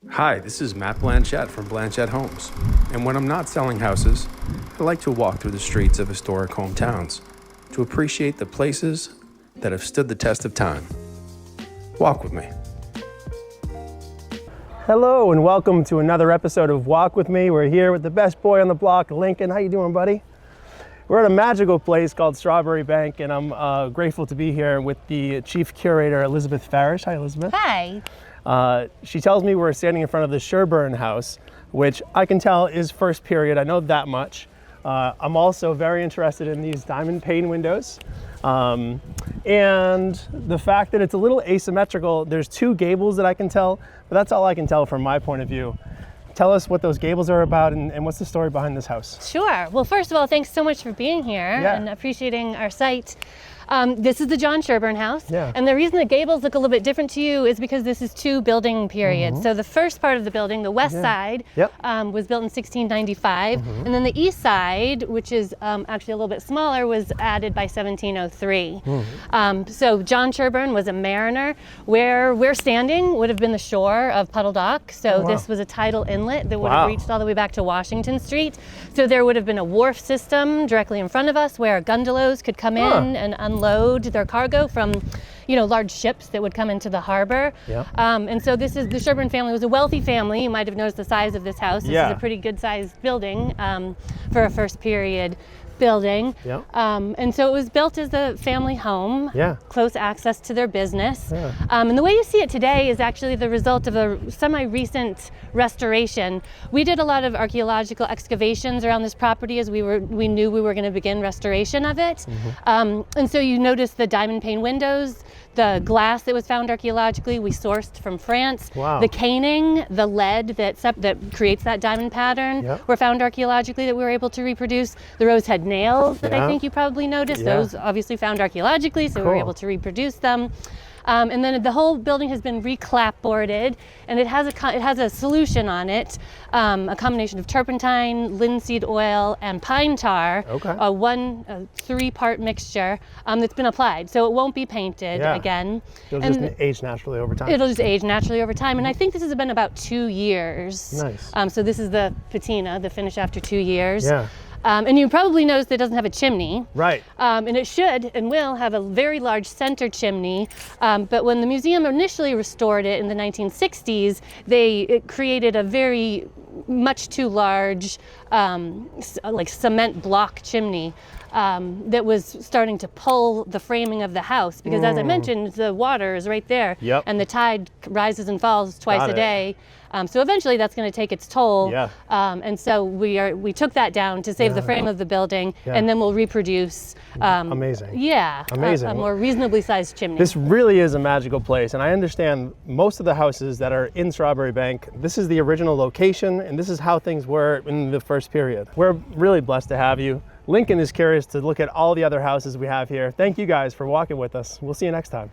Hi, this is Matt Blanchett from Blanchett Homes, and when I'm not selling houses, I like to walk through the streets of historic hometowns to appreciate the places that have stood the test of time. Walk with me. Hello and welcome to another episode of Walk With Me. We're here with the best boy on the block, Lincoln. How you doing, buddy? We're at a magical place called Strawbery Banke, and I'm grateful to be here with the Chief Curator, Elizabeth Farish. Hi, Elizabeth. Hi. She tells me we're standing in front of the Sherburne house, which I can tell is first period. I know that much. I'm also very interested in these diamond-pane windows. And the fact that it's a little asymmetrical. There's two gables that I can tell, but that's all I can tell from my point of view. Tell us what those gables are about and what's the story behind this house. Sure. Well, first of all, thanks so much for being here and appreciating our site. This is the John Sherburne house. Yeah. And the reason the gables look a little bit different to you is because this is two building periods. So the first part of the building, the west side, was built in 1695. And then the east side, which is actually a little bit smaller, was added by 1703. So John Sherburne was a mariner. Where we're standing would have been the shore of Puddle Dock. So this was a tidal inlet that would have reached all the way back to Washington Street. So there would have been a wharf system directly in front of us where gondolas could come in and unload their cargo from, large ships that would come into the harbor. And so the Sherburne family was a wealthy family. You might have noticed the size of this house. This is a pretty good sized building for a first period building. And so it was built as a family home, close access to their business. And the way you see it today is actually the result of a semi-recent restoration. We did a lot of archaeological excavations around this property as we knew we were going to begin restoration of it. And so you notice the diamond pane windows, the glass that was found archaeologically, we sourced from France. The caning, the lead that creates that diamond pattern were found archaeologically that we were able to reproduce. The rose head nails that I think you probably noticed, those obviously found archaeologically, so we were able to reproduce them. And then the whole building has been re-clapboarded, and it has a solution on it, a combination of turpentine, linseed oil, and pine tar, a 3-part mixture that's been applied. So it won't be painted again. It'll just age naturally over time. It'll just age naturally over time, and I think this has been about 2 years. Nice. So this is the patina, the finish after 2 years. And you probably noticed it doesn't have a chimney. And it should and will have a very large center chimney. But when the museum initially restored it in the 1960s, it created a very much too large like cement block chimney that was starting to pull the framing of the house, because as I mentioned, the water is right there and the tide rises and falls twice a day. So eventually that's going to take its toll. And so we took that down to save the frame of the building, and then we'll reproduce amazing. A more reasonably sized chimney. This really is a magical place, and I understand most of the houses that are in Strawbery Banke, this is the original location, and this is how things were in the first period. We're really blessed to have you. Lincoln is curious to look at all the other houses we have here. Thank you guys for walking with us. We'll see you next time.